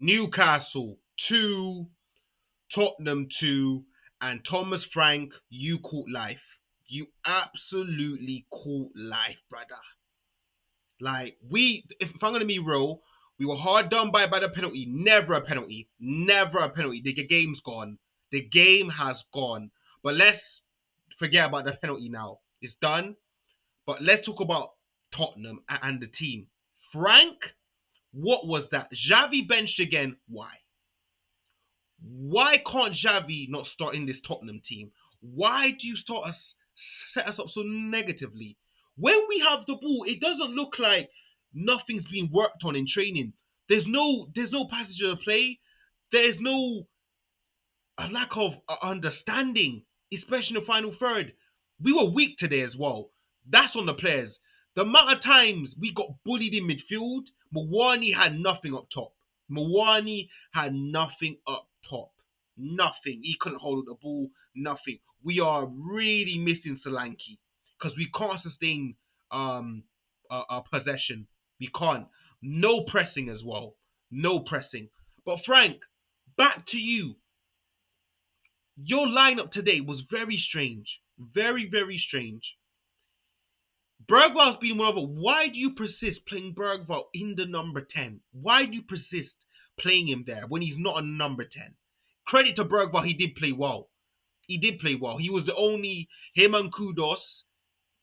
Newcastle 2, Tottenham 2, and Thomas Frank, you caught life. You absolutely caught life, brother. Like, if I'm going to be real, we were hard done by the penalty. Never a penalty. Never a penalty. The game's gone. The game has gone. But let's forget about the penalty now. It's done. But let's talk about Tottenham and the team. Frank, what was that? Xavi benched again. Why? Why can't Xavi not start in this Tottenham team? Why do you set us up so negatively? When we have the ball, it doesn't look like nothing's being worked on in training. There's no passage of the play. There's no a lack of understanding, especially in the final third. We were weak today as well. That's on the players. The amount of times we got bullied in midfield, Mawani had nothing up top. Mawani had nothing up top. Nothing. He couldn't hold the ball. Nothing. We are really missing Solanke because we can't sustain a possession. We can't. No pressing as well. No pressing. But Frank, back to you. Your lineup today was very strange. Very, very strange. Bergval's been one of them. Why do you persist playing Bergval in the number 10? Why do you persist playing him there when he's not a number 10? Credit to Bergval, he did play well. He did play well. He was the only, him and Kudos,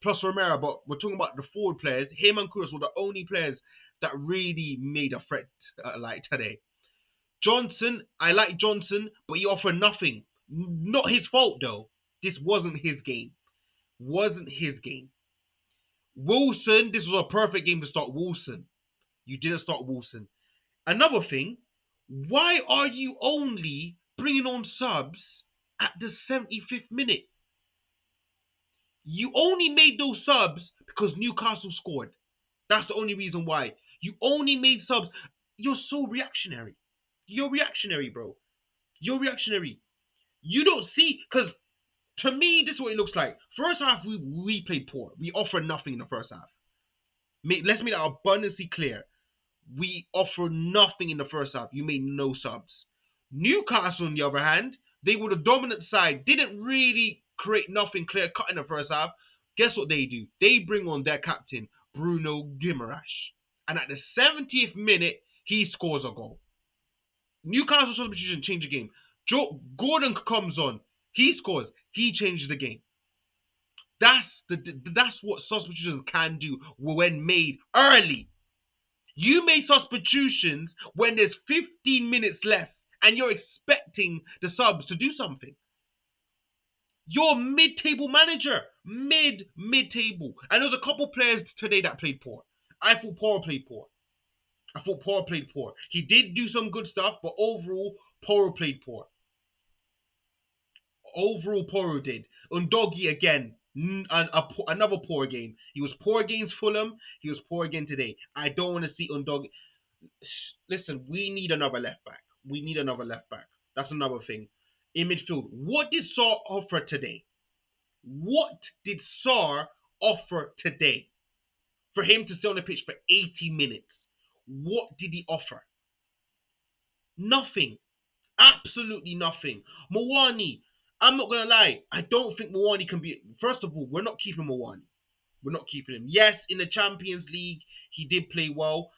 plus Romero, but we're talking about the forward players. Him and Kudos were the only players that really made a threat like today. Johnson, I like Johnson, but he offered nothing. Not his fault though. This wasn't his game. Wasn't his game. Wilson, this was a perfect game to start Wilson. You didn't start Wilson. Another thing, why are you only bringing on subs at the 75th minute? You only made those subs because Newcastle scored. That's the only reason why. You only made subs. You're so reactionary. You're reactionary, bro. You're reactionary. You don't see, because to me, this is what it looks like. First half, we played poor. We offered nothing in the first half. Let's make that abundantly clear. We offered nothing in the first half. You made no subs. Newcastle, on the other hand, they were the dominant side. Didn't really create nothing clear cut in the first half. Guess what they do? They bring on their captain, Bruno Guimaraes. And at the 70th minute, he scores a goal. Newcastle substitution changed the game. Gordon comes on. He scores. He changes the game. That's what substitutions can do when made early. You made substitutions when there's 15 minutes left and you're expecting the subs to do something. You're a mid-table manager. Mid-table. And there's a couple players today that played poor. I thought Porro played poor. He did do some good stuff, but overall, Porro played poor. Overall, Porro did. Undogi again, another poor game. He was poor against Fulham. He was poor again today. I don't want to see Undogi. Listen, we need another left back. We need another left back. That's another thing. In midfield, what did Saar offer today? What did Saar offer today? For him to stay on the pitch for 80 minutes. What did he offer? Nothing. Absolutely nothing. Mawani, I'm not gonna lie. I don't think Mawani can be. First of all, we're not keeping Mawani. We're not keeping him. Yes, in the Champions League, he did play well.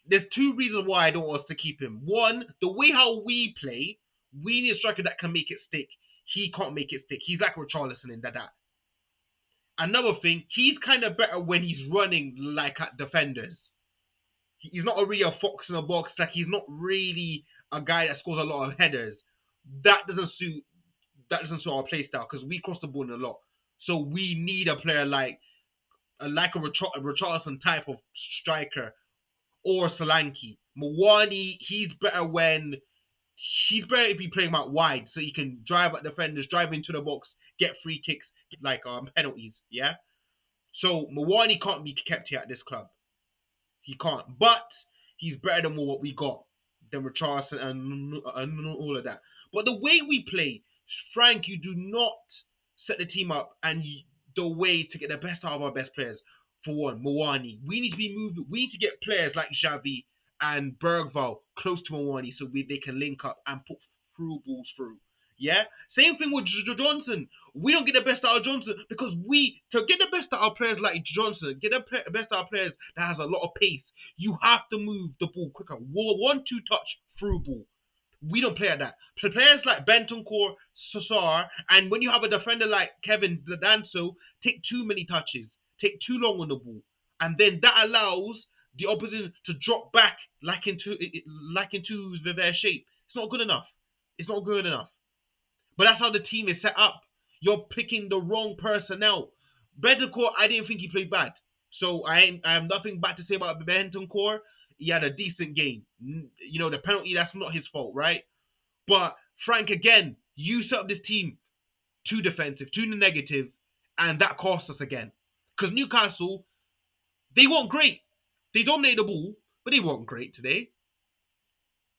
There's two reasons why I don't want us to keep him. One, the way how we play, we need a striker that can make it stick. He can't make it stick. He's like Richarlison in that. Another thing, he's kind of better when he's running like at defenders. He's not really a fox in a box. Like he's not really a guy that scores a lot of headers. That doesn't suit. That doesn't suit our play style because we cross the ball in a lot. So we need a player like a Richarlison type of striker or Solanke. Mawani, he's better if you play him out wide so he can drive at defenders, drive into the box, get free kicks, get like penalties. Yeah. So Mawani can't be kept here at this club. He can't. But he's better than what we got than Richarlison and all of that. But the way we play, Frank, you do not set the team up and the way to get the best out of our best players. For one, Mawani. We need to be moving. We need to get players like Xavi and Bergval close to Awani so they can link up and put through balls through. Yeah, same thing with Johnson. We don't get the best out of Johnson because we to get the best out of players like Johnson, get the best out of players that has a lot of pace. You have to move the ball quicker. One two touch through ball. We don't play at that. Players like Bentancur, Sassar, and when you have a defender like Kevin Danso, take too many touches, take too long on the ball, and then that allows the opposition to drop back like into their shape. It's not good enough. It's not good enough. But that's how the team is set up. You're picking the wrong personnel. Bentancur, I didn't think he played bad. So I have nothing bad to say about Bentancur. He had a decent game. The penalty, that's not his fault, right? But Frank, again, you set up this team too defensive, too negative, and that cost us again. Because Newcastle, they weren't great. They dominated the ball, but they weren't great today.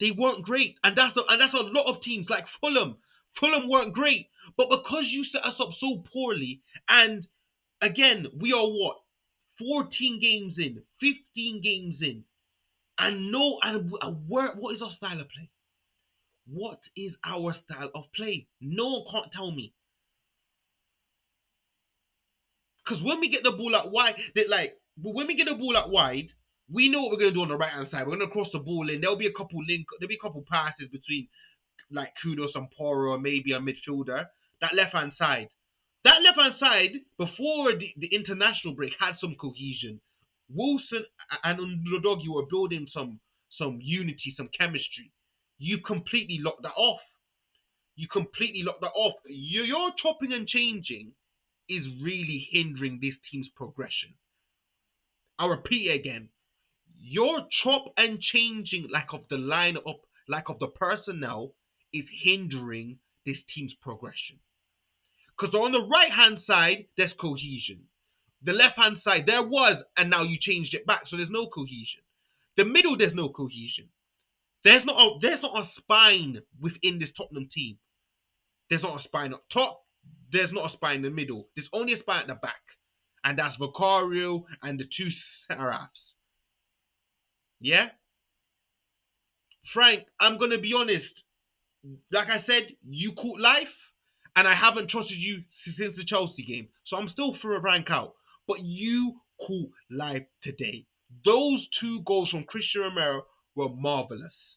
They weren't great, and that's a lot of teams like Fulham. Fulham weren't great, but because you set us up so poorly, and again, we are what 14 games in, 15 games in, and no, and what is our style of play? What is our style of play? No one can't tell me. Because when we get the ball out wide, when we get the ball out wide, we know what we're gonna do on the right hand side. We're gonna cross the ball in. There'll be a couple passes between like Kudos and Poro, or maybe a midfielder. That left hand side. That left hand side before the international break had some cohesion. Wilson and Underdog, you were building some unity, some chemistry. You completely locked that off. You completely locked that off. Your chopping and changing is really hindering this team's progression. I'll repeat it again. Your chop and changing, lack of the lineup, lack of the personnel, is hindering this team's progression. Because on the right hand side, there's cohesion. The left hand side, there was, and now you changed it back, so there's no cohesion. The middle, there's no cohesion. There's not a spine within this Tottenham team. There's not a spine up top. There's not a spine in the middle. There's only a spine at the back. And that's Vicario and the two centre halves. Yeah? Frank, I'm going to be honest. Like I said, you caught life, and I haven't trusted you since the Chelsea game. So I'm still for a rank out. But you caught life today. Those two goals from Christian Romero were marvellous.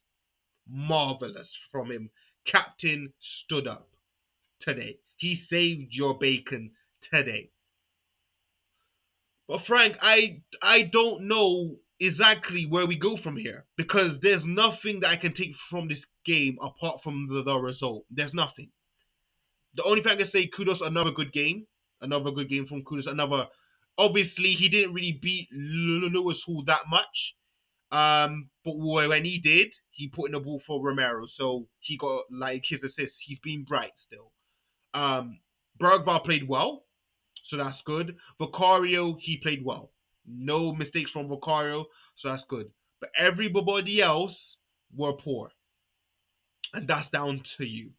Marvellous from him. Captain stood up today. He saved your bacon today. But Frank, I don't know exactly where we go from here because there's nothing that I can take from this game apart from the result. There's nothing. The only thing I can say, kudos, another good game from Kudos. Another, obviously he didn't really beat Lewis Hall that much. But when he did, he put in the ball for Romero, so he got like his assist. He's been bright still. Um, Bergval played well, so that's good. Vicario, he played well. No mistakes from Vicario, so that's good. But everybody else were poor, and that's down to you.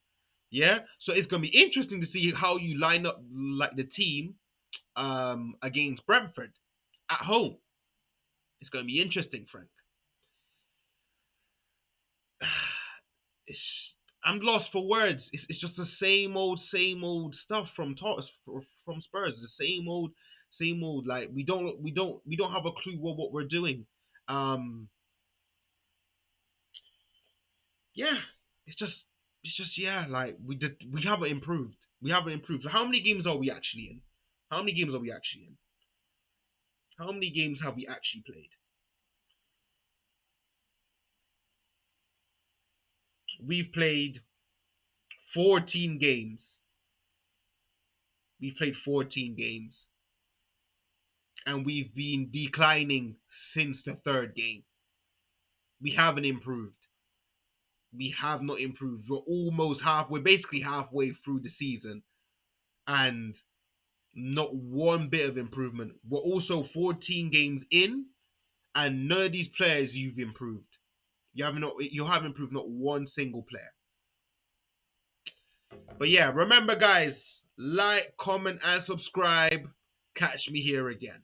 Yeah, so it's gonna be interesting to see how you line up like the team against Brentford at home. It's gonna be interesting, Frank. It's I'm lost for words. It's just the same old stuff from Spurs. The same old. Like we don't have a clue what we're doing. Um, yeah, it's just yeah. Like we haven't improved. We haven't improved. How many games are we actually in? How many games are we actually in? How many games have we actually played? We've played 14 games. We've played 14 games. And we've been declining since the third game. We haven't improved. We have not improved. We're basically halfway through the season, and not one bit of improvement. We're also 14 games in, and none of these players you've improved. You haven't improved not one single player. But yeah, remember guys, like, comment, and subscribe. Catch me here again.